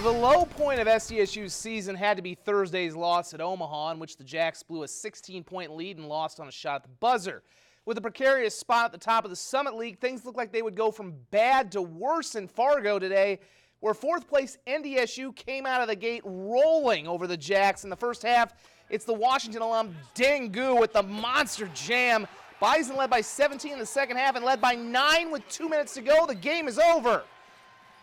The low point of SDSU's season had to be Thursday's loss at Omaha, in which the Jacks blew a 16-point lead and lost on a shot at the buzzer. With a precarious spot at the top of the Summit League, things look like they would go from bad to worse in Fargo today, where fourth-place NDSU came out of the gate rolling over the Jacks in the first half. It's the Washington alum Dengu with the monster jam. Bison led by 17 in the second half and led by 9 with 2 minutes to go. The game is over.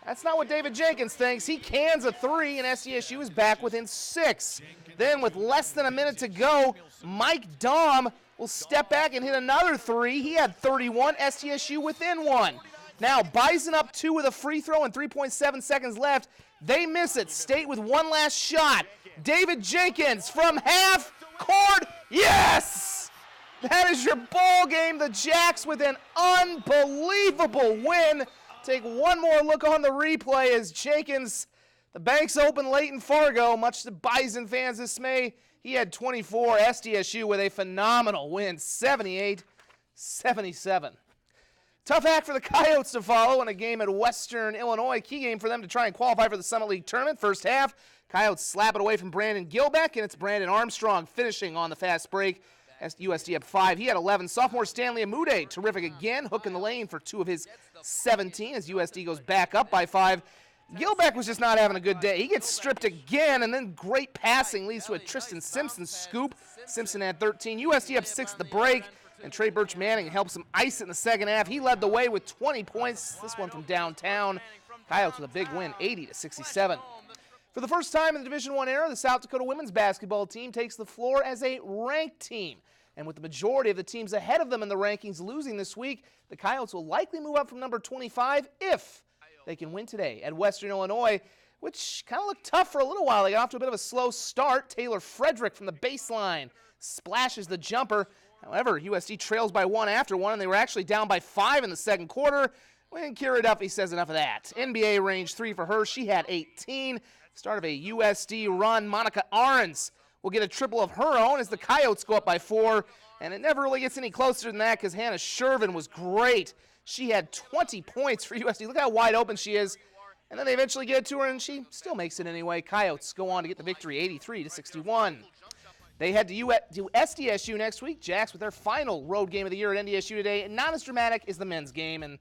That's not what David Jenkins thinks. He cans a 3, and SDSU is back within 6. Then, with less than a minute to go, Mike Dahm will step back and hit another 3. He had 31, SDSU within 1. Now, Bison up 2 with a free throw and 3.7 seconds left. They miss it. State with one last shot. David Jenkins from half court. Yes! That is your ball game. The Jacks with an unbelievable win. Take one more look on the replay as Jenkins, the bank's open late in Fargo, much to Bison fans' dismay. He had 24. SDSU with a phenomenal win, 78-77. Tough act for the Coyotes to follow in a game at Western Illinois. Key game for them to try and qualify for the Summit League tournament. First half, Coyotes slap it away from Brandon Gilbeck, and it's Brandon Armstrong finishing on the fast break. USD up 5. He had 11. Sophomore Stanley Amude, terrific again, hook in the lane for 2 of his 17 as USD goes back up by 5. Gilbeck was just not having a good day. He gets stripped again, and then great passing leads to a Tristan Simpson scoop. Simpson had 13. USD up 6 at the break, and Trey Birch Manning helps him ice it in the second half. He led the way with 20 points. This one from downtown. Coyotes with a big win, 80-67. For the first time in the Division I era, the South Dakota women's basketball team takes the floor as a ranked team. And with the majority of the teams ahead of them in the rankings losing this week, the Coyotes will likely move up from number 25 if they can win today at Western Illinois, which kind of looked tough for a little while. They got off to a bit of a slow start. Taylor Frederick from the baseline splashes the jumper. However, USD trails by 1 after 1, and they were actually down by 5 in the second quarter. When Kira Duffy says enough of that. NBA range 3 for her. She had 18. Start of a USD run. Monica Ahrens will get a triple of her own as the Coyotes go up by 4. And it never really gets any closer than that because Hannah Shervin was great. She had 20 points for USD. Look how wide open she is. And then they eventually get it to her, and she still makes it anyway. Coyotes go on to get the victory, 83-61. They head to SDSU next week. Jacks with their final road game of the year at NDSU today. Not as dramatic as the men's game, and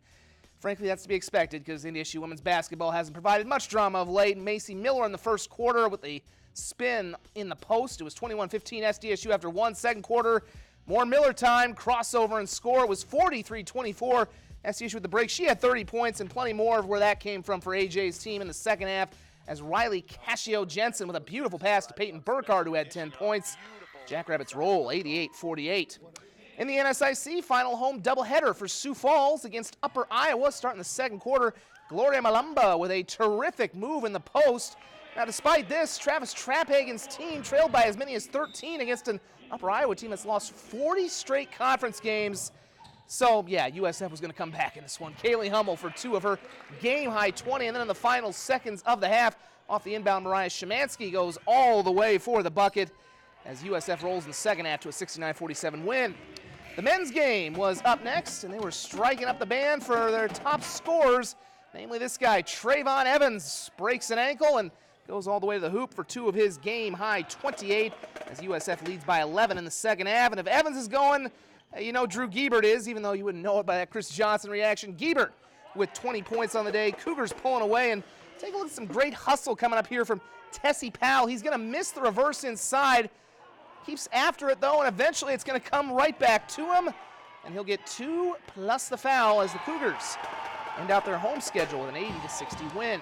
frankly, that's to be expected because NDSU women's basketball hasn't provided much drama of late. Macy Miller in the first quarter with a spin in the post. It was 21-15 SDSU after 1 second quarter. More Miller time, crossover and score. It was 43-24 SDSU with the break. She had 30 points and plenty more of where that came from for AJ's team in the second half as Riley Cascio-Jensen with a beautiful pass to Peyton Burkhardt, who had 10 points. Jackrabbits roll 88-48. In the NSIC, final home doubleheader for Sioux Falls against Upper Iowa starting the second quarter. Gloria Malamba with a terrific move in the post. Now, despite this, Travis Traphagen's team trailed by as many as 13 against an Upper Iowa team that's lost 40 straight conference games. So, yeah, USF was going to come back in this one. Kaylee Hummel for 2 of her game-high 20, and then in the final seconds of the half, off the inbound, Mariah Szymanski goes all the way for the bucket as USF rolls in the second half to a 69-47 win. The men's game was up next, and they were striking up the band for their top scorers, namely this guy, Trayvon Evans, breaks an ankle and goes all the way to the hoop for 2 of his game-high 28 as USF leads by 11 in the second half. And if Evans is going, you know Drew Giebert is, even though you wouldn't know it by that Chris Johnson reaction. Giebert with 20 points on the day. Cougars pulling away, and take a look at some great hustle coming up here from Tessie Powell. He's going to miss the reverse inside. Keeps after it, though, and eventually it's going to come right back to him, and he'll get 2 plus the foul as the Cougars end out their home schedule with an 80-60 win.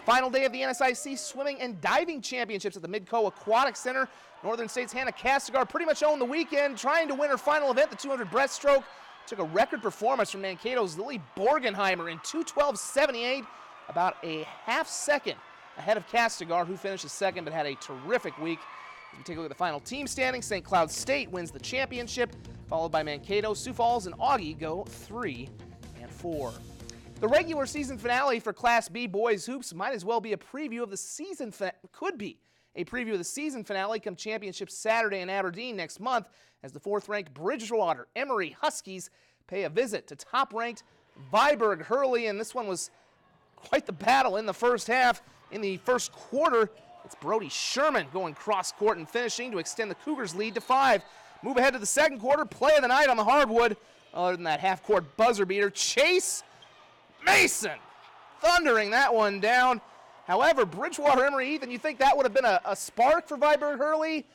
Final day of the NSIC Swimming and Diving Championships at the Midco Aquatic Center. Northern State's Hannah Castigar pretty much owned the weekend, trying to win her final event, the 200 breaststroke. Took a record performance from Mankato's Lily Borgenheimer in 2:12.78, about a half second ahead of Castigar, who finished second but had a terrific week. As we take a look at the final team standings, St. Cloud State wins the championship, followed by Mankato. Sioux Falls and Augie go 3 and 4. The regular season finale for Class B boys hoops might as well be a preview of the season, could be a preview of the season finale come championship Saturday in Aberdeen next month as the 4th-ranked Bridgewater Emory Huskies pay a visit to top-ranked Viborg Hurley, and this one was quite the battle in the first half. In the first quarter, it's Brody Sherman going cross-court and finishing to extend the Cougars' lead to 5. Move ahead to the second quarter, play of the night on the hardwood. Other than that half-court buzzer beater, Chase Mason thundering that one down. However, Bridgewater Emory, Ethan, you think that would have been a spark for Viborg Hurley?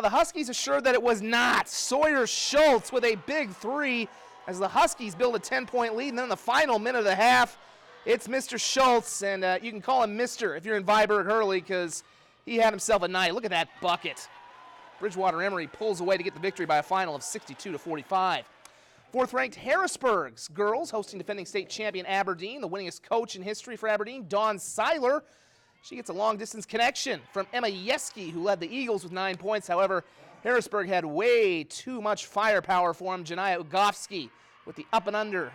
The Huskies assured that it was not. Sawyer Schultz with a big 3 as the Huskies build a 10-point lead. And then in the final minute of the half, it's Mr. Schultz, and you can call him Mr. if you're in Viborg Hurley because he had himself a night. Look at that bucket. Bridgewater Emory pulls away to get the victory by a final of 62-45. Fourth-ranked Harrisburg's girls hosting defending state champion Aberdeen. The winningest coach in history for Aberdeen, Dawn Seiler. She gets a long-distance connection from Emma Yeski, who led the Eagles with 9 points. However, Harrisburg had way too much firepower for him. Janiyah Ugofsky with the up and under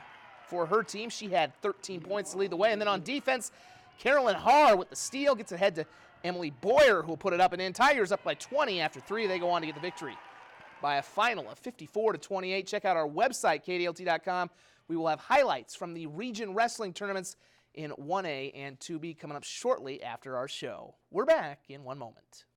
for her team. She had 13 points to lead the way. And then on defense, Carolyn Haar with the steal gets ahead to Emily Boyer, who will put it up and in. Tigers up by 20 after 3. They go on to get the victory by a final of 54-28. Check out our website, kdlt.com. We will have highlights from the region wrestling tournaments in 1A and 2B coming up shortly after our show. We're back in one moment.